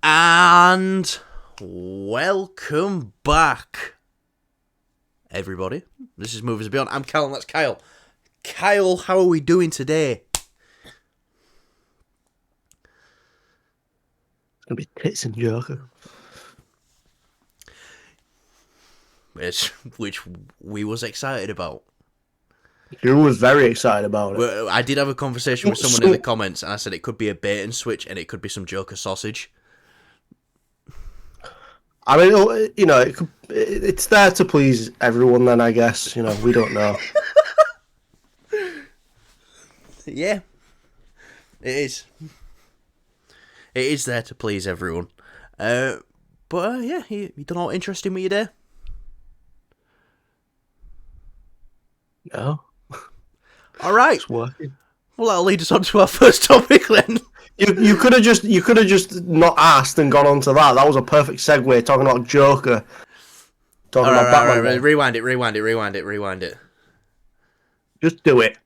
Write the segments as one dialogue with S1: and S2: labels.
S1: And welcome back, everybody. This is Movies Beyond. I'm Cal and that's Kyle. Kyle, how are we doing today?
S2: It's going to be tits and Joker.
S1: Which we was excited about.
S2: You was very excited about it.
S1: Well, I did have a conversation with someone in the comments, and I said it could be a bait and switch, and it could be some Joker sausage.
S2: I mean, you know, it's there to please everyone then, I guess. You know, we don't know.
S1: Yeah. It is. It is there to please everyone. Yeah, you done all interesting with your day?
S2: No.
S1: All right.
S2: It's working.
S1: Well, that'll lead us on to our first topic then.
S2: You could have just not asked and gone on to that. That was a perfect segue, talking about Joker. Talking about Batman.
S1: Right. Rewind it.
S2: Just do it.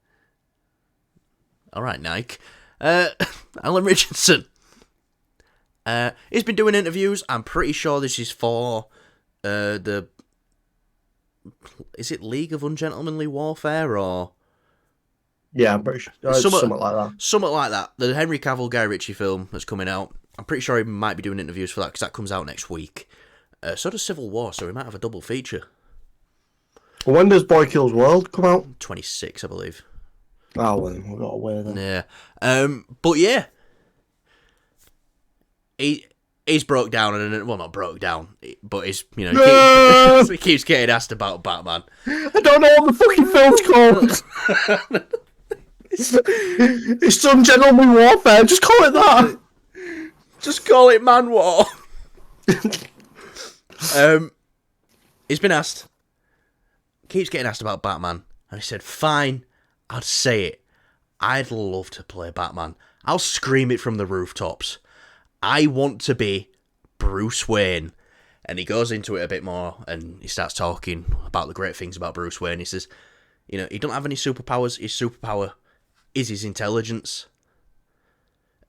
S1: All right, Nike. Alan Richardson. He's been doing interviews. I'm pretty sure this is for is it League of Ungentlemanly Warfare or?
S2: Yeah, I'm pretty sure. Something like that.
S1: Something like that. The Henry Cavill Guy Ritchie film that's coming out. I'm pretty sure he might be doing interviews for that because that comes out next week. So does Civil War, so we might have a double feature.
S2: When does Boy Kills World come out?
S1: 26, I believe.
S2: Oh, well, we've got away then.
S1: Yeah. But yeah. He's broke down, and well, not broke down, but he's, he keeps getting asked about Batman.
S2: I don't know what the fucking film's called. It's some Gentleman Warfare. Just call it that.
S1: Just call it Man War. He's been asked. Keeps getting asked about Batman, and he said, "Fine, I'd say it. I'd love to play Batman. I'll scream it from the rooftops. I want to be Bruce Wayne." And he goes into it a bit more, and he starts talking about the great things about Bruce Wayne. He says, he don't have any superpowers. His superpower is his intelligence.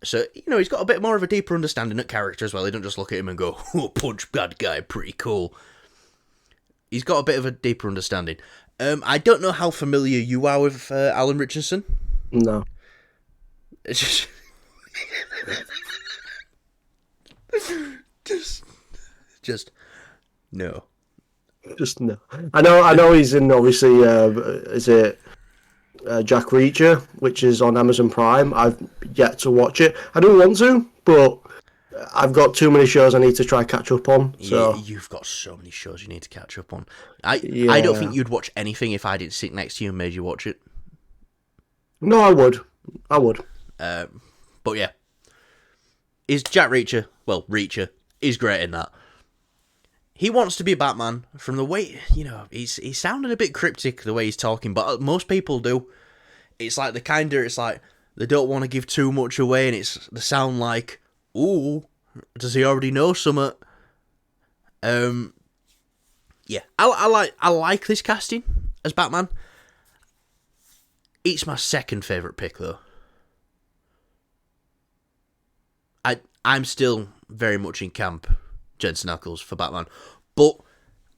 S1: So, he's got a bit more of a deeper understanding of character as well. He don't just look at him and go, "Oh, punch bad guy, pretty cool." He's got a bit of a deeper understanding. I don't know how familiar you are with Alan Richardson.
S2: No.
S1: It's just no.
S2: Just no. I know he's in, obviously, is it Jack Reacher, which is on Amazon Prime. I've yet to watch it. I don't want to, but I've got too many shows I need to try catch up on. So
S1: yeah, you've got so many shows you need to catch up on. I don't think you'd watch anything if I didn't sit next to you and made you watch it.
S2: No, I would.
S1: But yeah. Is Jack Reacher, Reacher, is great in that. He wants to be Batman from the way, he's sounding a bit cryptic the way he's talking, but most people do. It's like it's like they don't want to give too much away, and they sound like, ooh, does he already know something? Yeah, I like this casting as Batman. It's my second favourite pick, though. I'm still very much in camp Jensen Ackles for Batman, but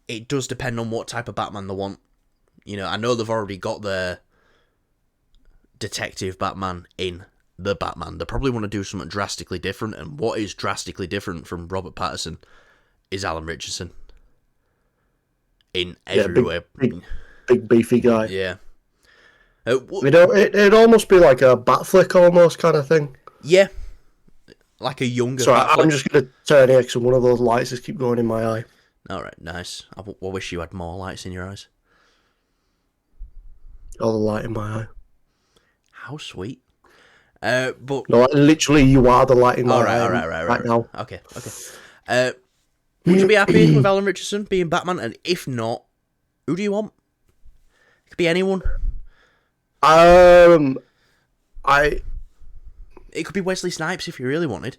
S1: it does depend on what type of Batman they want. I know they've already got their detective Batman in the Batman. They probably want to do something drastically different, and what is drastically different from Robert Pattinson is Alan Richardson. In every way.
S2: Big beefy guy.
S1: Yeah.
S2: It'd almost be like a bat flick almost kind of thing.
S1: Yeah. Like a younger...
S2: Sorry, I'm just going to turn here because one of those lights just keep going in my eye.
S1: Alright, nice. I wish you had more lights in your eyes.
S2: All the light in my eye.
S1: How sweet. But...
S2: No, literally you are the light in my eye.
S1: Alright.
S2: Now.
S1: Okay. Would you be happy with Alan Richardson being Batman? And if not, who do you want? It could be anyone. It could be Wesley Snipes if you really wanted.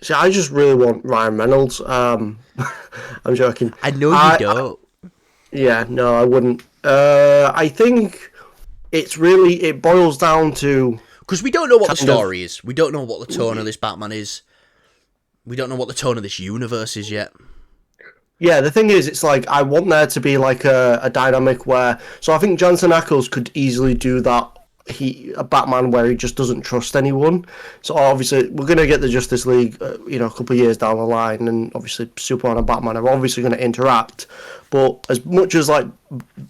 S2: See, I just really want Ryan Reynolds. I'm joking.
S1: I know you don't.
S2: Yeah, no, I wouldn't. I think it boils down to
S1: Because we don't know what the
S2: Kind of.
S1: story is. We don't know what the tone of this Batman is. We don't know what the tone of this universe is yet.
S2: Yeah, the thing is, it's like I want there to be like a dynamic where. So I think Jensen Ackles could easily do that. A Batman where he just doesn't trust anyone. So obviously we're gonna get the Justice League, a couple of years down the line, and obviously Superman and Batman are obviously going to interact. But as much as like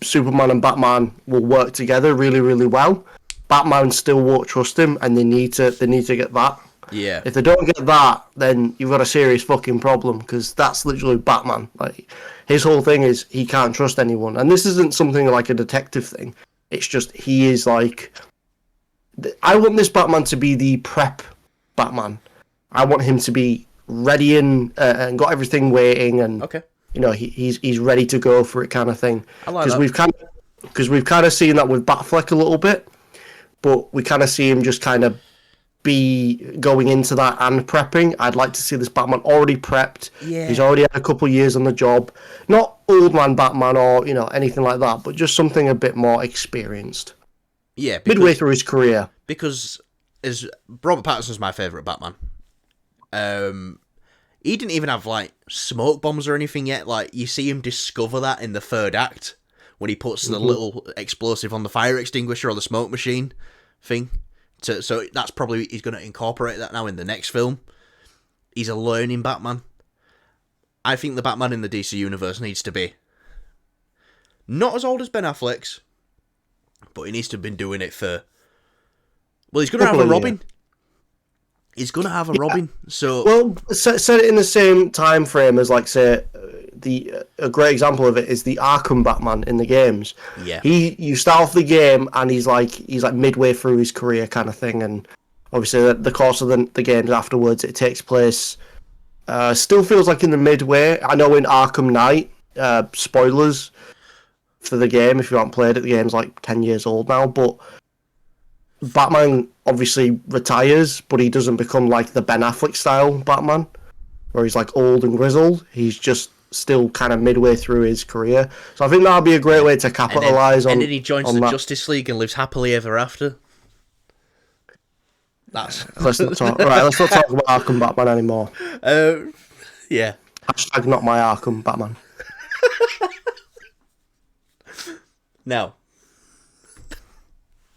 S2: Superman and Batman will work together really, really well, Batman still won't trust him, and they need to get that.
S1: Yeah.
S2: If they don't get that, then you've got a serious fucking problem, because that's literally Batman. Like, his whole thing is he can't trust anyone, and this isn't something like a detective thing. It's just he is like. I want this Batman to be the prep Batman. I want him to be ready and got everything waiting, and
S1: Okay.
S2: He's ready to go for it, kind of thing.
S1: I like
S2: Because
S1: that.
S2: we've kind of seen that with Batfleck a little bit, but we kind of see him just kind of be going into that and prepping. I'd like to see this Batman already prepped.
S1: Yeah.
S2: He's already had a couple of years on the job. Not old man Batman or anything like that, but just something a bit more experienced.
S1: Yeah.
S2: Midway through his career.
S1: Because as Robert Pattinson's my favourite Batman. He didn't even have like smoke bombs or anything yet. Like, you see him discover that in the third act when he puts the little explosive on the fire extinguisher or the smoke machine thing. So that's probably, he's going to incorporate that now in the next film. He's a learning Batman. I think the Batman in the DC universe needs to be not as old as Ben Affleck's, but he needs to have been doing it for. Well, he's going to have a Robin. He's going to have a Robin. So
S2: well, set it in the same time frame as, like, say, a great example of it is the Arkham Batman in the games.
S1: Yeah.
S2: You start off the game and he's like midway through his career, kind of thing, and obviously the course of the games afterwards, it takes place. Still feels like in the midway. I know in Arkham Knight, spoilers for the game if you haven't played it. The game's like 10 years old now, but Batman obviously retires, but he doesn't become like the Ben Affleck style Batman, where he's like old and grizzled. He's just still kind of midway through his career. So I think that'll be a great way to capitalise on.
S1: And then he joins the
S2: that.
S1: Justice League and lives happily ever after. That's
S2: Let's not talk. Right, let's not talk about Arkham Batman anymore.
S1: Yeah.
S2: Hashtag not my Arkham Batman.
S1: Now,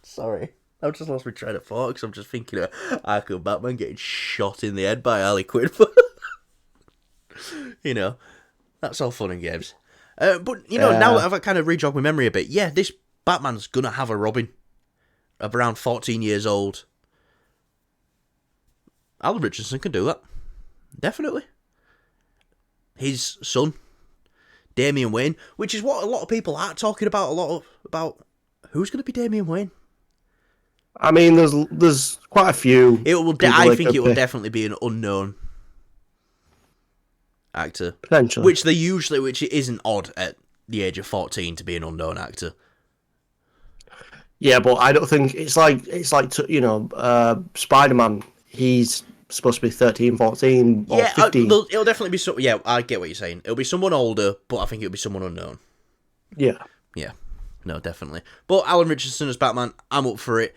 S1: sorry, I've just lost my train of thought because I'm just thinking of Arkham Batman getting shot in the head by Harley Quinn. That's all fun and games. But now that I've kind of rejogged my memory a bit, yeah, this Batman's gonna have a Robin of around 14 years old. Alan Richardson can do that. Definitely. His son, Damian Wayne, which is what a lot of people aren't talking about about who's going to be Damian Wayne.
S2: I mean, there's quite a few.
S1: I think it will definitely be an unknown actor.
S2: Potentially.
S1: Which it isn't odd at the age of 14 to be an unknown actor.
S2: Yeah, but I don't think it's like Spider-Man. He's supposed to be 13, 14, or 15.
S1: It'll definitely be so. Yeah, I get what you're saying. It'll be someone older, but I think it'll be someone unknown.
S2: Yeah.
S1: Yeah. No, definitely. But Alan Richardson as Batman, I'm up for it.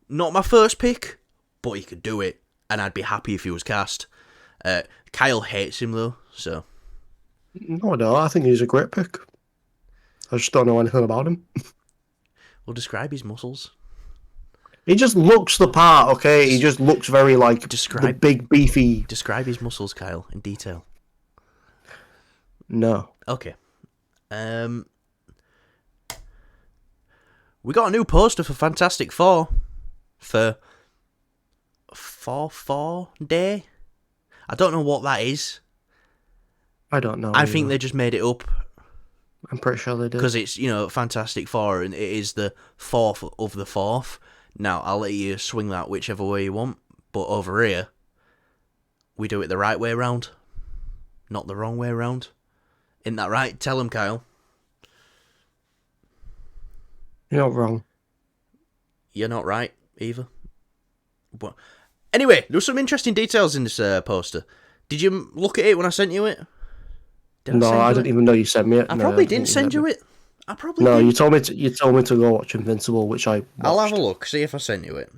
S1: Not my first pick, but he could do it, and I'd be happy if he was cast. Kyle hates him though, so.
S2: No, I think he's a great pick. I just don't know anything about him.
S1: We'll describe his muscles.
S2: He just looks the part, okay? He just looks very like the big beefy.
S1: Describe his muscles, Kyle, in detail.
S2: No.
S1: Okay. We got a new poster for Fantastic Four for 4-4 Day. I don't know what that is.
S2: I don't know.
S1: I think they just made it up.
S2: I'm pretty sure they did.
S1: Because it's, Fantastic Four, and it is the 4th of the 4th. Now, I'll let you swing that whichever way you want, but over here, we do it the right way round, not the wrong way round. Isn't that right? Tell him, Kyle.
S2: You're not wrong.
S1: You're not right, either. But anyway, there were some interesting details in this poster. Did you look at it when I sent you it?
S2: I didn't even know you sent me it.
S1: I probably didn't send you it. I probably
S2: no.
S1: didn't.
S2: You told me to go watch Invincible, which I'll
S1: have a look, see if I sent you it.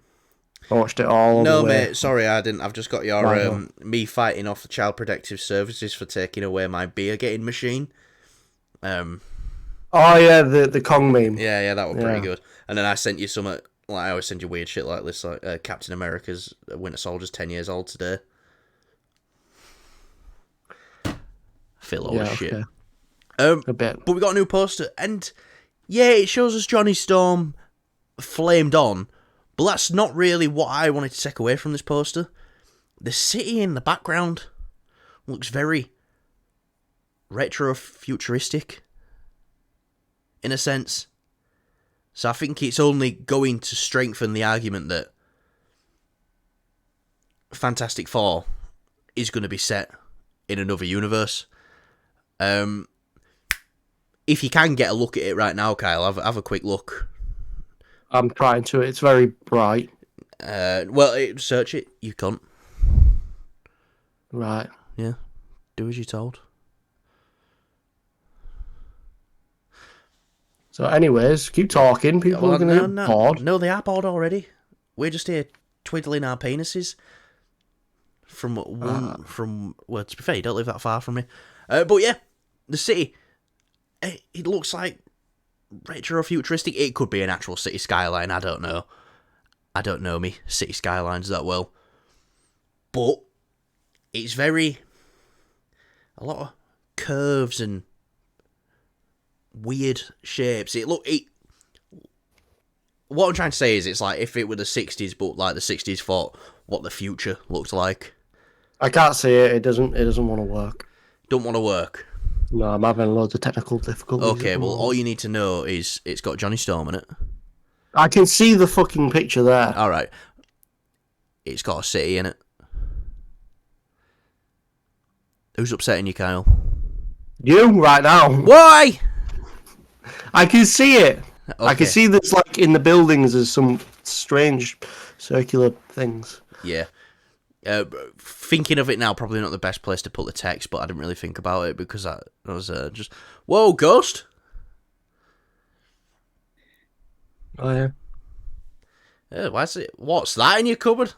S2: I watched it all
S1: No,
S2: the way.
S1: mate, sorry, I didn't. I've just got your
S2: Right on.
S1: me fighting off the Child Protective Services for taking away my beer getting machine.
S2: Oh yeah, the Kong meme.
S1: Yeah, that was pretty
S2: Yeah.
S1: good. And then I sent you some, like I always send you weird shit like this, like Captain America's Winter Soldier's 10 years old today. I feel old as shit.
S2: Okay. A bit.
S1: But we got a new poster, and yeah, it shows us Johnny Storm flamed on, but that's not really what I wanted to take away from this poster. The city in the background looks very retro-futuristic, in a sense. So I think it's only going to strengthen the argument that Fantastic Four is going to be set in another universe. If you can get a look at it right now, Kyle, have a quick look.
S2: I'm trying to. It's very bright.
S1: Search it. You can't.
S2: Right.
S1: Yeah. Do as you're told.
S2: So, anyways, keep talking. People are going to get bored.
S1: No, they are bored already. We're just here twiddling our penises. Well, to be fair, you don't live that far from me. But yeah, the city. It looks like retro-futuristic. It could be an actual city skyline. I don't know. I don't know me city skylines that well. But it's a lot of curves and weird shapes. What I'm trying to say is it's like if it were the 60s, but like the 60s thought what the future looked like.
S2: I can't see it. It doesn't want to work.
S1: Don't want to work.
S2: No, I'm having loads of technical difficulties.
S1: Okay, well, all you need to know is it's got Johnny Storm in it.
S2: I can see the fucking picture there.
S1: All right. It's got a city in it. Who's upsetting you, Kyle?
S2: You, right now.
S1: Why?
S2: I can see it.
S1: Okay.
S2: I can see this, like, in the buildings there's some strange circular things.
S1: Yeah. Thinking of it now, probably not the best place to put the text, but I didn't really think about it because I was just... Whoa, ghost!
S2: Oh, yeah.
S1: What's that in your cupboard?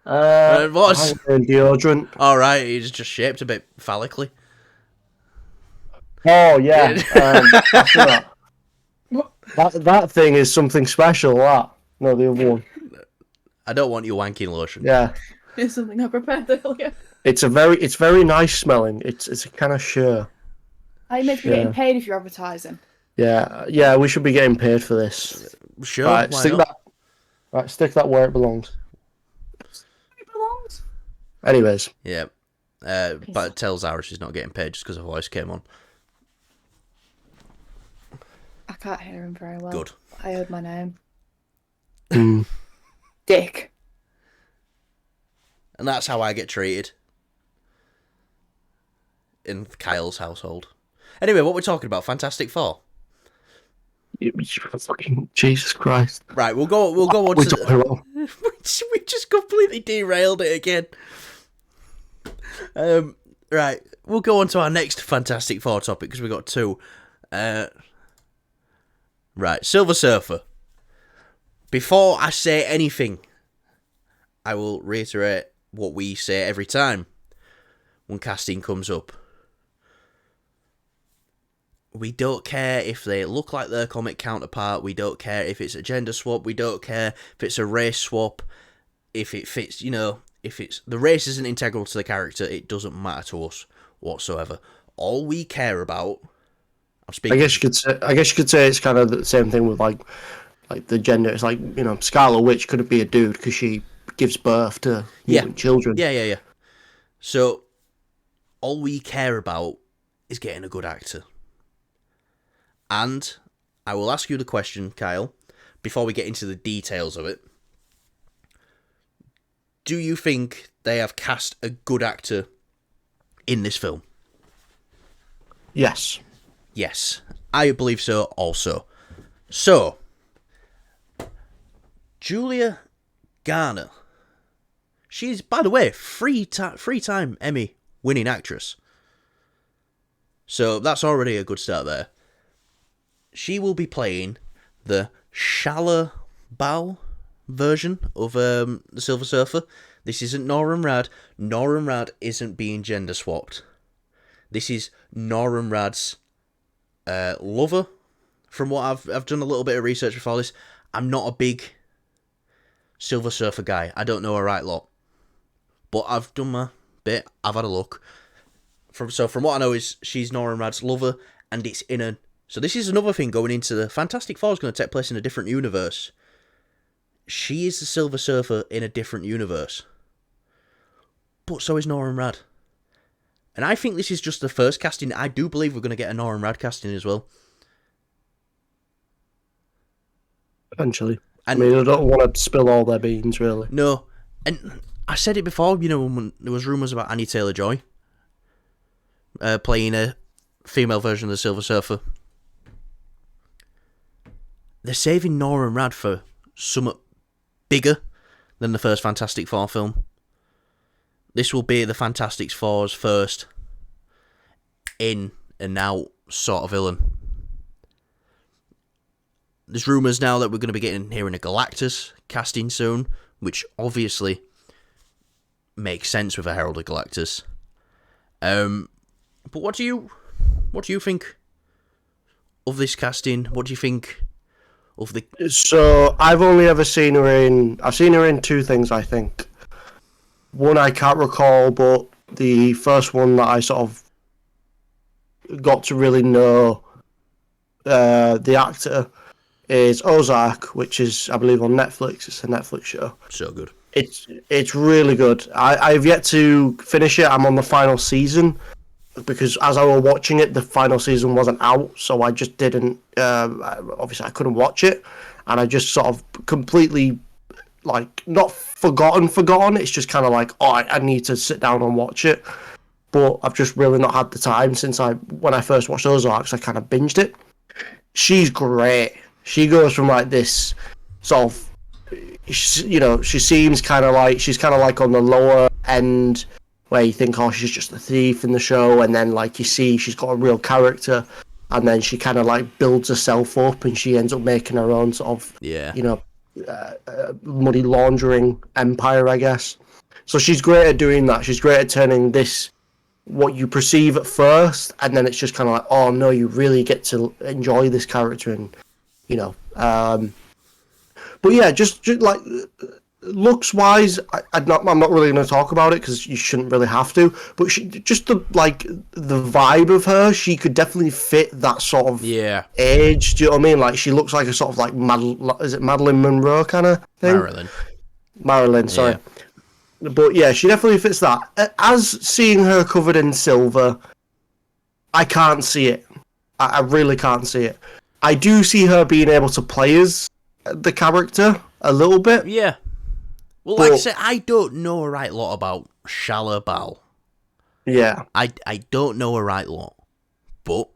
S2: What's? Deodorant.
S1: Alright, it's just shaped a bit phallically.
S2: Oh, yeah. After that thing is something special, that. No, the other one.
S1: I don't want your wanking lotion.
S2: Yeah.
S3: It's something I prepared earlier.
S2: It's very nice smelling. It's a kind of sure.
S3: Are you meant to be getting paid if you're advertising?
S2: Yeah, we should be getting paid for this.
S1: Sure,
S2: right,
S1: why
S2: stick
S1: not?
S2: that. Right, stick that where it belongs.
S3: It belongs.
S2: Anyways.
S1: Yeah. But tell Zara she's not getting paid just because her voice came on.
S3: I can't hear him very well.
S1: Good.
S3: I heard my name.
S2: Mm.
S3: Dick.
S1: And that's how I get treated. In Kyle's household. Anyway, what we're talking about, Fantastic Four.
S2: Fucking Jesus Christ.
S1: Right, we'll go on
S2: We
S1: to... we just completely derailed it again. Right, we'll go on to our next Fantastic Four topic, because we've got two. Right, Silver Surfer. Before I say anything, I will reiterate what we say every time when casting comes up. We don't care if they look like their comic counterpart. We don't care if it's a gender swap. We don't care if it's a race swap. If it fits, if it's... The race isn't integral to the character, it doesn't matter to us whatsoever. All we care about...
S2: I guess you could say it's kind of the same thing with like the gender. It's like, Scarlet Witch couldn't be a dude because she gives birth to children.
S1: Yeah. So, all we care about is getting a good actor. And I will ask you the question, Kyle, before we get into the details of it. Do you think they have cast a good actor in this film?
S2: Yes.
S1: Yes, I believe so also. So, Julia Garner. She's, by the way, three-time Emmy winning actress. So that's already a good start there. She will be playing the Shala Bal version of the Silver Surfer. This isn't Norrin Rad. Norrin Rad isn't being gender swapped. This is Norrin Rad's lover. From what I've done a little bit of research before this, I'm not a big Silver Surfer guy. I don't know a right lot. But I've done my bit. I've had a look. From what I know is she's Norrin Rad's lover, and it's in a... So this is another thing going into the Fantastic Four is going to take place in a different universe. She is the Silver Surfer in a different universe. But so is Norrin Rad. And I think this is just the first casting. I do believe we're going to get a Norrin Rad casting as well.
S2: Eventually. I mean, I don't want to spill all their beans, really.
S1: No. And I said it before, when there was rumours about Anya Taylor-Joy playing a female version of the Silver Surfer. They're saving Norrin Rad for something bigger than the first Fantastic Four film. This will be the Fantastic Four's first in and out sort of villain. There's rumours now that we're going to be hearing a Galactus casting soon, which obviously makes sense with a Herald of Galactus. But what do you think of this casting? What do you think of the...
S2: So, I've only ever seen her in... I've seen her in two things, I think. One I can't recall, but the first one that I sort of got to really know the actor is Ozark, which is, I believe, on Netflix. It's a Netflix show.
S1: So good.
S2: It's really good. I've yet to finish it. I'm on the final season, because as I was watching it, the final season wasn't out, so I just didn't... obviously, I couldn't watch it, and I just sort of completely... like, not forgotten. It's just kind of like, I need to sit down and watch it. But I've just really not had the time since when I first watched Ozarks, I kind of binged it. She's great. She goes from like this sort of, she seems kind of like, she's kind of like on the lower end where you think, she's just a thief in the show. And then like you see she's got a real character, and then she kind of like builds herself up, and she ends up making her own sort of, money laundering empire, I guess. So she's great at doing that. She's great at turning this, what you perceive at first, and then it's just kind of like, oh no, you really get to enjoy this character, and but yeah, just like looks wise, I'm not really going to talk about it because you shouldn't really have to. But just the vibe of her, she could definitely fit that sort of age. Do you know what I mean? Like she looks like a sort of like is it Marilyn Monroe kind of thing? Marilyn, sorry. Yeah. But yeah, she definitely fits that. As seeing her covered in silver, I can't see it. I really can't see it. I do see her being able to play as the character a little bit.
S1: Yeah. Well, like I said, I don't know a right lot about Shala Bal.
S2: Yeah.
S1: I don't know a right lot. But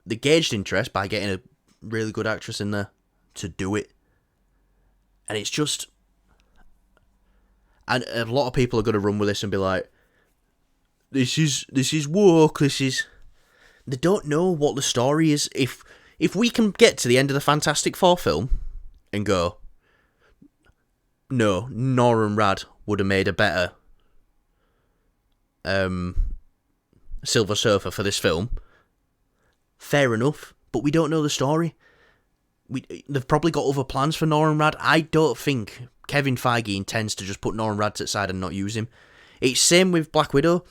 S1: they gauged interest by getting a really good actress in there to do it. And it's just... And a lot of people are going to run with this and be like, this is woke, this is... They don't know what the story is. If we can get to the end of the Fantastic Four film and go, no, Norrin Rad would have made a better Silver Surfer for this film, fair enough, but we don't know the story. They've probably got other plans for Norrin Rad. I don't think Kevin Feige intends to just put Norrin Rad to the side and not use him. It's same with Black Widow.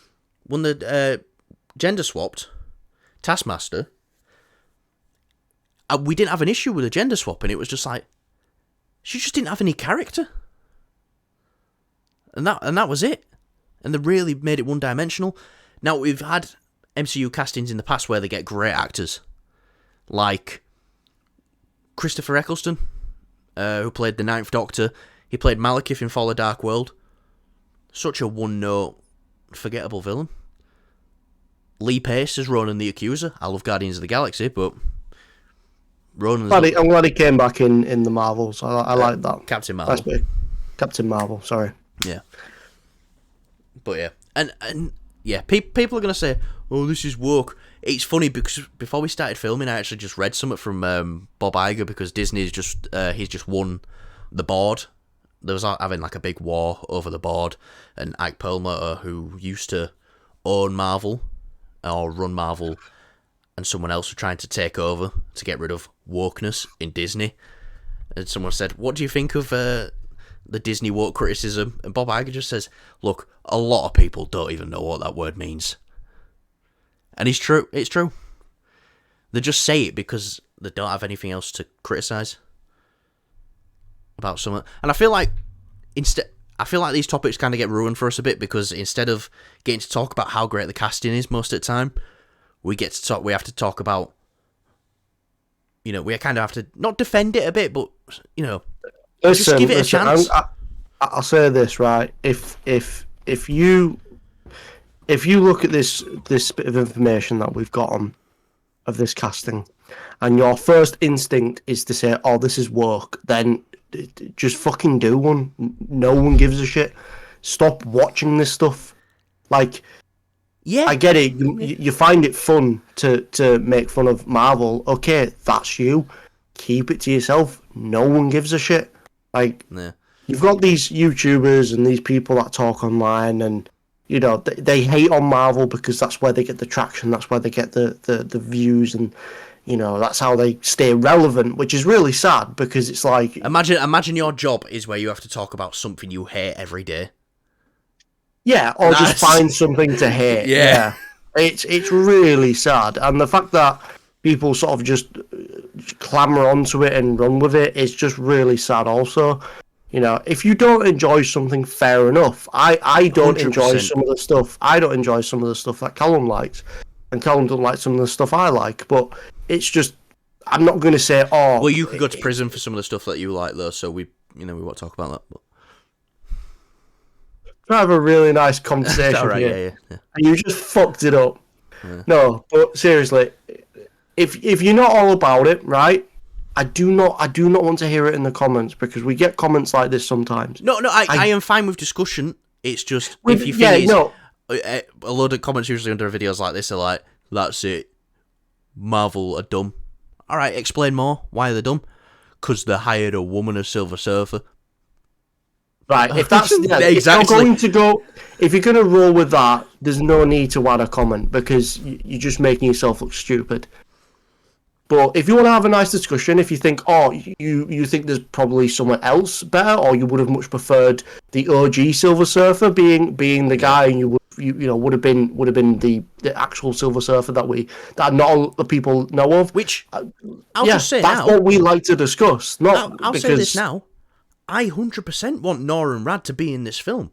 S1: When the gender swapped, Taskmaster, we didn't have an issue with the gender swap, and it was just like, she just didn't have any character. And that was it. And they really made it one-dimensional. Now, we've had MCU castings in the past where they get great actors. Like Christopher Eccleston, who played the Ninth Doctor. He played Malekith in Fall of Dark World. Such a one-note, forgettable villain. Lee Pace as Ronan the Accuser. I love Guardians of the Galaxy, but Ronan's...
S2: I'm glad he came back in the Marvels. I like that.
S1: Captain Marvel.
S2: That's Captain Marvel, sorry.
S1: Yeah. But yeah. And yeah, people are going to say, oh, this is woke. it's funny because before we started filming, I actually just read something from Bob Iger because Disney's he's just won the board. There was having like a big war over the board, and Ike Perlmutter, who used to own Marvel or run Marvel, and someone else were trying to take over to get rid of wokeness in Disney. And someone said, "What do you think of the Disney woke criticism?" And Bob Iger just says, "Look, a lot of people don't even know what that word means." And it's true. It's true. They just say it because they don't have anything else to criticize about something. And I feel like these topics kind of get ruined for us a bit because instead of getting to talk about how great the casting is most of the time, we have to talk about, we kind of have to not defend it a bit, but just give it a chance.
S2: I'll say this, right? If you look at this bit of information that we've got on of this casting, and your first instinct is to say, "Oh, this is woke," then just fucking do one. No one gives a shit. Stop watching this stuff. Like,
S1: yeah,
S2: I get it. You find it fun to make fun of Marvel. Okay, that's you. Keep it to yourself. No one gives a shit. Like,
S1: yeah.
S2: You've got these YouTubers and these people that talk online, and they hate on Marvel because that's where they get the traction. That's where they get the views, and that's how they stay relevant, which is really sad because it's like
S1: imagine your job is where you have to talk about something you hate every day.
S2: Yeah, or just find something to hate.
S1: Yeah.
S2: It's really sad, and the fact that people sort of just clamor onto it and run with it is just really sad. Also, if you don't enjoy something, fair enough. I don't
S1: 100%.
S2: enjoy some of the stuff. I don't enjoy some of the stuff that Callum likes, and Callum doesn't like some of the stuff I like. But it's just, I'm not going to say, oh.
S1: Well, you could go to prison for some of the stuff that you like, though. So we won't talk about that. But
S2: try to have a really nice conversation
S1: all right,
S2: here,
S1: yeah.
S2: and you just fucked it up.
S1: Yeah.
S2: No, but seriously, if you're not all about it, right? I do not want to hear it in the comments because we get comments like this sometimes.
S1: No, I am fine with discussion. It's just if you think a load of comments usually under videos like this are like, "That's it, Marvel are dumb." All right, explain more. Why are they dumb? Because they hired a woman as Silver Surfer.
S2: Right, if that's
S1: exactly.
S2: If you're going to roll with that, there's no need to add a comment because you're just making yourself look stupid. But if you want to have a nice discussion, if you think, you think there's probably someone else better, or you would have much preferred the OG Silver Surfer being the guy, and you would have been the actual Silver Surfer that not all the people know of.
S1: Which I'll just say
S2: that's
S1: now.
S2: what we like to discuss.
S1: I'll say this now. I 100% want Nora and Rad to be in this film.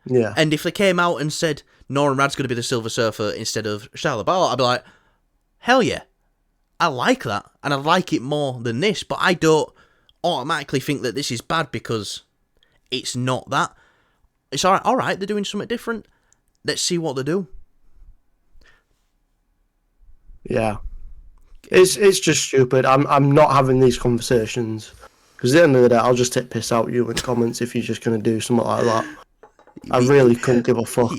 S2: Yeah.
S1: And if they came out and said Nora and Rad's going to be the Silver Surfer instead of Shia LaBeouf, I'd be like, hell yeah. I like that, and I like it more than this, but I don't automatically think that this is bad because it's not that. It's alright, they're doing something different. Let's see what they do.
S2: Yeah. It's just stupid. I'm not having these conversations. Because at the end of the day, I'll just take piss out you in comments if you're just going to do something like that. I really couldn't give a fuck.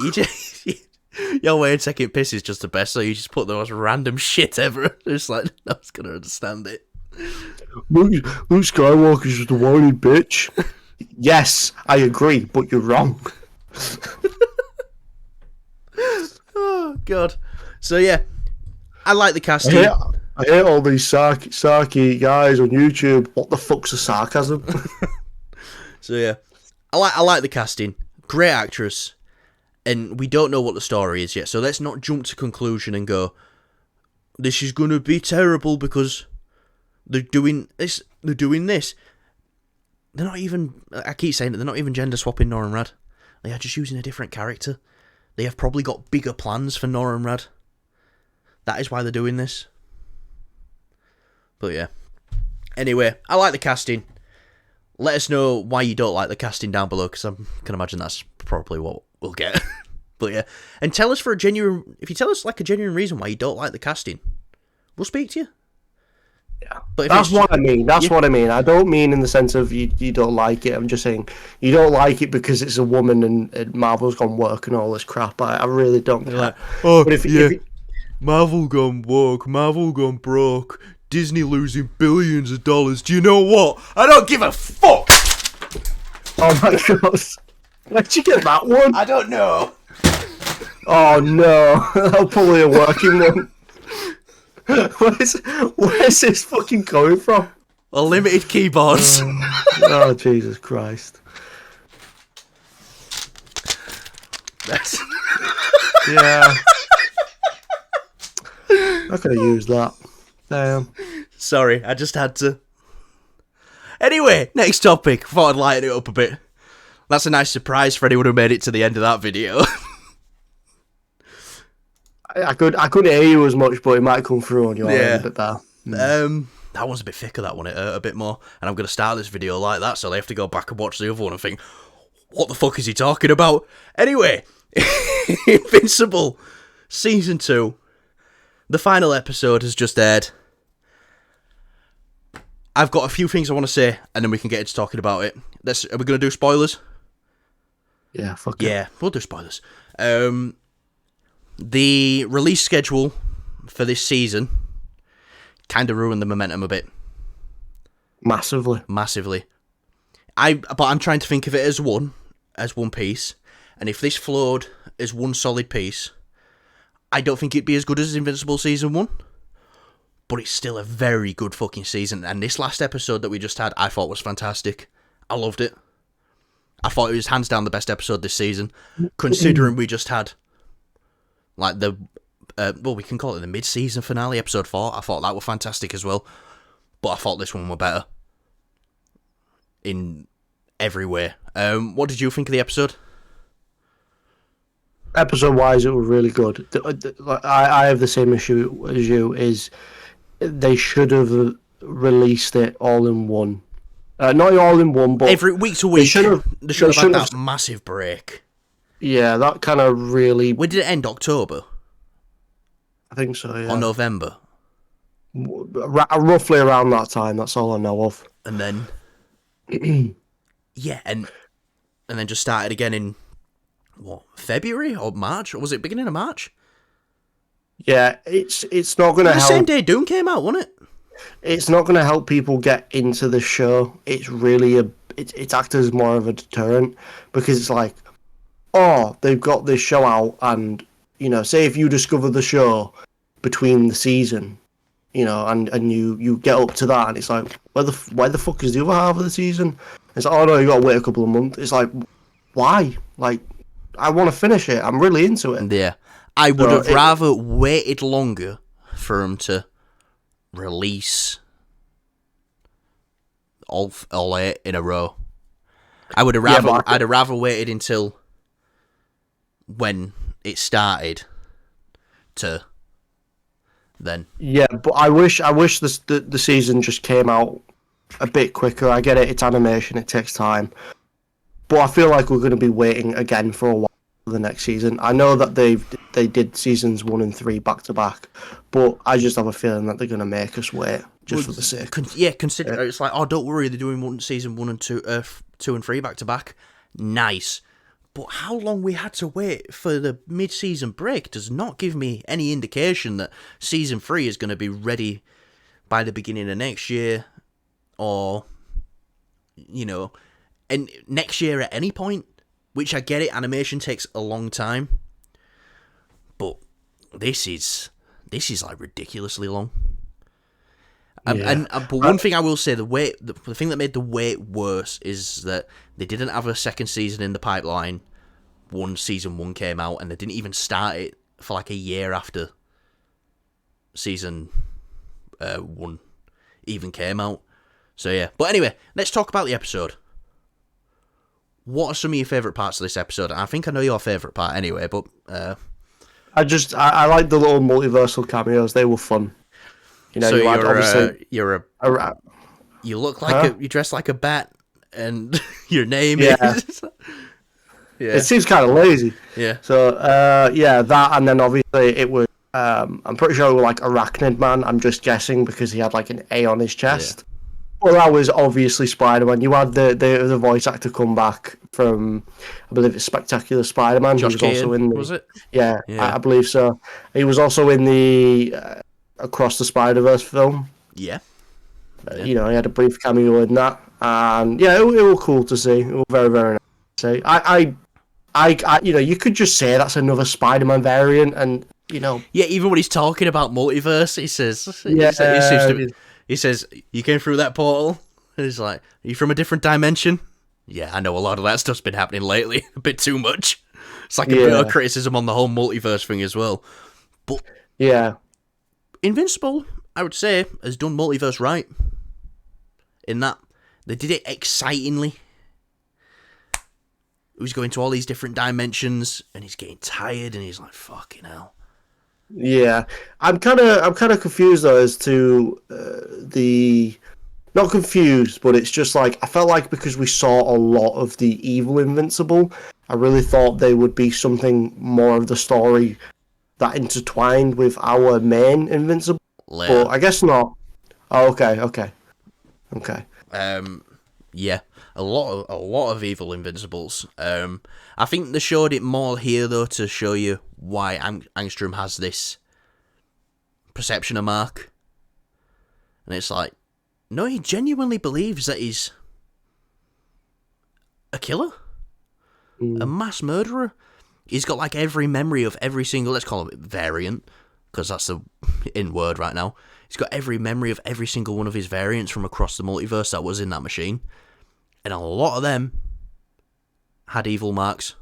S1: Your way of taking piss is just the best, so you just put the most random shit ever. It's like, no one's going to understand it.
S2: Luke Skywalker's just a whiny bitch. Yes, I agree, but you're wrong.
S1: Oh, God. So, yeah, I like the casting.
S2: I hate all these sarky guys on YouTube. What the fuck's a sarcasm?
S1: So, yeah, I like the casting. Great actress. And we don't know what the story is yet, so let's not jump to conclusion and go, this is going to be terrible because they're doing this. They're not even, I keep saying it, they're not even gender swapping Nora and Rad. They are just using a different character. They have probably got bigger plans for Nora and Rad. That is why they're doing this. But yeah. Anyway, I like the casting. Let us know why you don't like the casting down below, because I can imagine that's probably what we'll get. But yeah, and tell us if you tell us like a genuine reason why you don't like the casting, we'll speak to you.
S2: Yeah,
S1: but
S2: that's what I mean. What I mean. I don't mean in the sense of you don't like it. I'm just saying you don't like it because it's a woman and Marvel's gone work and all this crap. I really don't.
S1: Like, oh,
S2: but if
S1: Marvel gone woke, Marvel gone broke, Disney losing billions of dollars. Do you know what? I don't give a fuck!
S2: Oh my god. Where'd you get that one?
S1: I don't know.
S2: Oh no. That's probably a working one. Where's this fucking coming from?
S1: Unlimited keyboards.
S2: Oh, Jesus Christ. Yeah. I could have used that. Damn.
S1: Sorry, I just had to. Anyway, next topic. Thought I'd lighten it up a bit. That's a nice surprise for anyone who made it to the end of that video.
S2: I couldn't hear you as much, but it might come through on your end a bit there.
S1: That one's a bit thicker, that one. It hurt a bit more. And I'm going to start this video like that, so they have to go back and watch the other one and think, what the fuck is he talking about? Anyway, Invincible Season 2. The final episode has just aired. I've got a few things I want to say, and then we can get into talking about it. Are we going to do spoilers?
S2: Yeah, fuck it.
S1: Yeah, we'll do spoilers. The release schedule for this season kind of ruined the momentum a bit.
S2: Massively.
S1: But I'm trying to think of it as one piece, and if this flowed as one solid piece, I don't think it'd be as good as Invincible Season 1, but it's still a very good fucking season, and this last episode that we just had, I thought was fantastic. I loved it. I thought it was hands down the best episode this season, considering we just had, like, we can call it the mid-season finale, episode 4. I thought that was fantastic as well, but I thought this one were better in every way. What did you think of the episode?
S2: Episode-wise, it was really good. I have the same issue as you, is they should have released it all in one. Not all in one, but...
S1: Every week to week, they should have had that massive break.
S2: Yeah, that kind of really...
S1: When did it end? October?
S2: I think so, yeah.
S1: Or November?
S2: Roughly around that time, that's all I know of.
S1: And then... yeah, and then just started again in... What, February or March? Or was it beginning of March?
S2: Yeah, it's not going to help.
S1: The same day Doom came out, wasn't it?
S2: It's not going to help people get into the show. It's really it acts as more of a deterrent, because it's like, oh, they've got this show out, and say if you discover the show between the season, and you get up to that, and it's like, why the fuck is the other half of the season? It's like, oh no, you got to wait a couple of months. It's like, why? Like, I want to finish it. I'm really into it.
S1: Yeah. I would have rather waited longer for him to release all 8 in a row. I'd have rather waited until when it started to then.
S2: Yeah, but I wish the season just came out a bit quicker. I get it, it's animation, it takes time. But I feel like we're going to be waiting again for a while for the next season. I know that they did seasons 1 and 3 back to back, but I just have a feeling that they're going to make us wait just for the sake.
S1: Consider it's like, oh, don't worry, they're doing season 1 and 2 and 3 back to back. Nice. But how long we had to wait for the mid-season break does not give me any indication that season 3 is going to be ready by the beginning of next year, or and next year at any point, which I get it, animation takes a long time, but this is like ridiculously long.
S2: Yeah.
S1: But one thing I will say, the thing that made the wait worse is that they didn't have a second season in the pipeline. Season 1 came out, and they didn't even start it for like a year after season 1 even came out. So yeah, but anyway, let's talk about the episode. What are some of your favourite parts of this episode? I think I know your favourite part anyway, but...
S2: I like the little multiversal cameos. They were fun.
S1: So you look like you dress like a bat, and your name is... Yeah.
S2: It seems kind of lazy.
S1: Yeah.
S2: So, that, and then obviously it was... I'm pretty sure it was like Arachnid Man. I'm just guessing because he had like an A on his chest. Well, that was obviously Spider-Man. You had the voice actor come back from, I believe it's Spectacular Spider-Man.
S1: Josh
S2: He was also
S1: Keaton,
S2: in the,
S1: was it?
S2: Yeah,
S1: Yeah.
S2: I believe so. He was also in the Across the Spider-Verse film.
S1: Yeah. Yeah.
S2: You know, he had a brief cameo in that, and yeah, it was cool to see. It was very, very nice to see. You know, you could just say that's another Spider-Man variant, and you know,
S1: Yeah, even when he's talking about multiverse, he says, you came through that portal? And he's like, are you from a different dimension? Yeah, I know a lot of that stuff's been happening lately. A bit too much. It's like a bit of criticism on the whole multiverse thing as well. But
S2: yeah,
S1: Invincible, I would say, has done multiverse right. In that, they did it excitingly. He was going to all these different dimensions, and he's getting tired, and he's like, fucking hell.
S2: yeah. I'm kind of confused though as to the. Not confused, but it's just like I felt like because we saw a lot of the evil Invincible, I really thought there would be something more of the story that intertwined with our main Invincible.
S1: Later.
S2: But I guess not. Oh, okay.
S1: Yeah, a lot of evil Invincibles. I think they showed it more here though to show you why Angstrom has this perception of Mark, and it's like, no, he genuinely believes that he's a killer, a mass murderer. He's got like every memory of every single, let's call it variant, because that's the in word right now. He's got every memory of every single one of his variants from across the multiverse that was in that machine. And a lot of them had evil marks.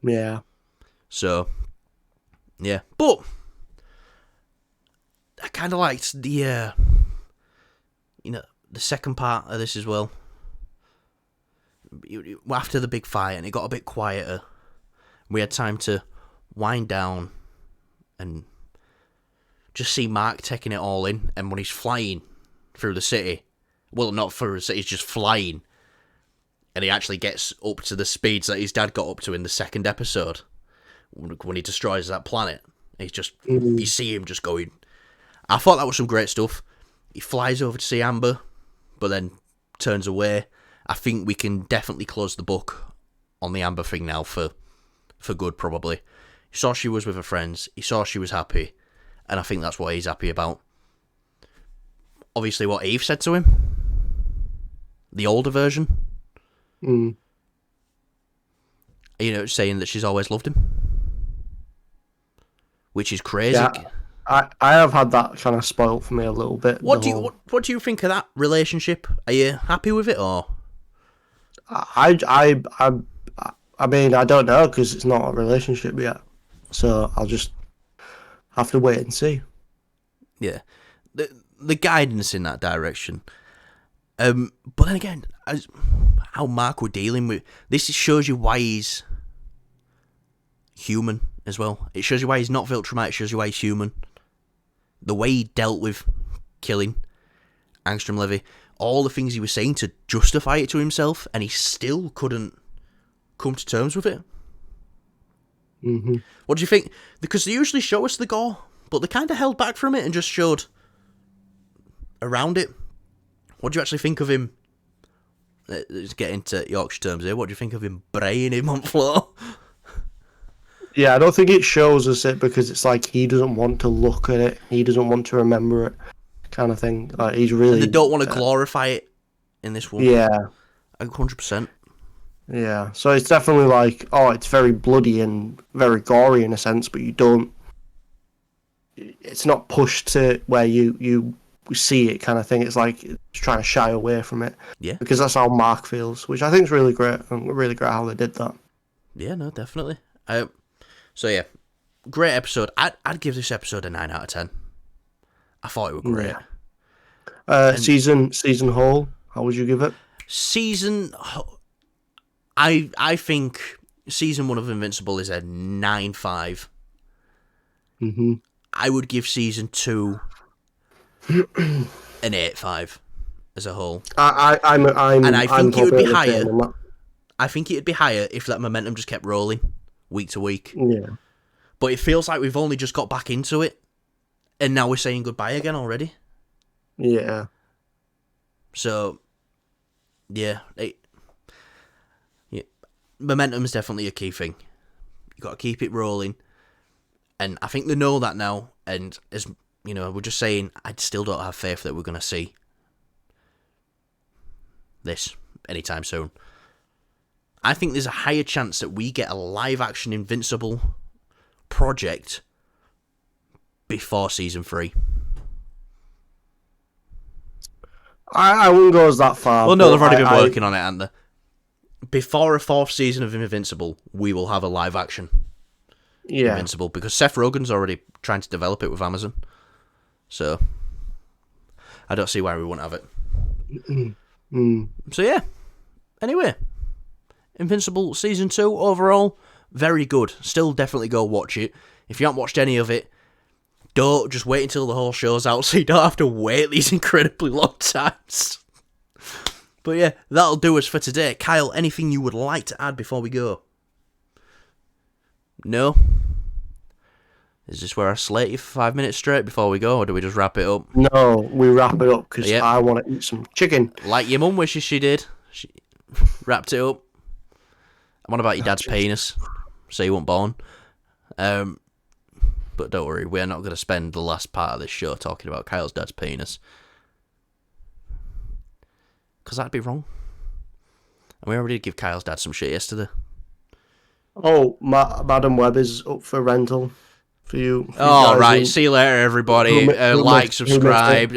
S2: Yeah.
S1: So, yeah. But, I kind of liked the, the second part of this as well. After the big fight, and it got a bit quieter. We had time to wind down and just see Mark taking it all in. And when he's flying through the city, well, not through the city, he's just flying. And he actually gets up to the speeds that his dad got up to in the second episode. When he destroys that planet. He's just, you see him just going. I thought that was some great stuff. He flies over to see Amber, but then turns away. I think we can definitely close the book on the Amber thing now for good, probably. He saw she was with her friends. He saw she was happy. And I think that's what he's happy about. Obviously, what Eve said to him. The older version.
S2: Mm.
S1: Saying that she's always loved him. Which is crazy.
S2: Yeah, I have had that kind of spoiled for me a little bit.
S1: What do you think of that relationship? Are you happy with it, or?
S2: I mean, I don't know because it's not a relationship yet, so I'll just have to wait and see.
S1: Yeah, the guidance in that direction. But then again, how Mark were dealing with this shows you why he's human as well. It shows you why he's not felt traumatic. It shows you why he's human. The way he dealt with killing Angstrom Levy, all the things he was saying to justify it to himself, and he still couldn't come to terms with it.
S2: Mm-hmm.
S1: What do you think? Because they usually show us the gore, but they kind of held back from it and just showed around it. What do you actually think of him? Let's get into Yorkshire terms here. What do you think of him braying him on the floor?
S2: Yeah, I don't think it shows us it because it's like he doesn't want to look at it. He doesn't want to remember it, kind of thing. Like he's really.
S1: And they don't want to glorify it in this one.
S2: Yeah.
S1: 100%.
S2: Yeah, so it's definitely like, oh, it's very bloody and very gory in a sense, but you don't. It's not pushed to where you see it, kind of thing. It's like it's trying to shy away from it.
S1: Yeah.
S2: Because that's how Mark feels, which I think is really great, and really great how they did that.
S1: Yeah, no, definitely. So yeah, great episode. I'd give this episode a 9 out of 10. I thought it was great.
S2: Yeah. Season whole, how would you give it?
S1: Season, I think season 1 of Invincible is a 9.5.
S2: Mm-hmm.
S1: I would give season 2 an 8.5 as a whole.
S2: I
S1: think it would be higher. I think it'd be higher if that momentum just kept rolling week to week.
S2: Yeah.
S1: But it feels like we've only just got back into it, and now we're saying goodbye again already.
S2: Yeah.
S1: So, yeah, momentum is definitely a key thing. You got to keep it rolling, and I think they know that now. And as you know, we're just saying, I still don't have faith that we're going to see this anytime soon. I think there's a higher chance that we get a live-action Invincible project before season 3.
S2: I wouldn't go as that far.
S1: Well, no,
S2: but
S1: they've already been working on it, haven't they? Before a 4th season of Invincible, we will have a live-action Invincible, because Seth Rogen's already trying to develop it with Amazon. So, I don't see why we wouldn't have it. So, yeah. Anyway, Invincible Season 2, overall, very good. Still definitely go watch it. If you haven't watched any of it, don't. Just wait until the whole show's out so you don't have to wait these incredibly long times. But yeah, that'll do us for today. Kyle, anything you would like to add before we go? No? Is this where I slate you for 5 minutes straight before we go, or do we just wrap it up?
S2: No, we wrap it up because I want to eat some chicken.
S1: Like your mum wishes she did. She wrapped it up. And what about your dad's penis? So you weren't born. But don't worry, we're not going to spend the last part of this show talking about Kyle's dad's penis. Because that'd be wrong. And we already did give Kyle's dad some shit yesterday.
S2: Oh, Madam Web is up for rental for you.
S1: Oh, right. See you later, everybody. Like, subscribe.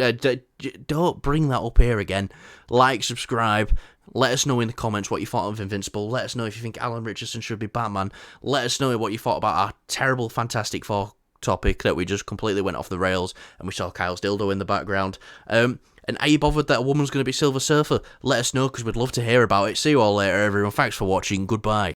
S1: Don't bring that up here again. Like, subscribe. Let us know in the comments what you thought of Invincible. Let us know if you think Alan Richardson should be Batman. Let us know what you thought about our terrible Fantastic Four topic that we just completely went off the rails and we saw Kyle's dildo in the background. And are you bothered that a woman's going to be Silver Surfer? Let us know, because we'd love to hear about it. See you all later, everyone. Thanks for watching. Goodbye.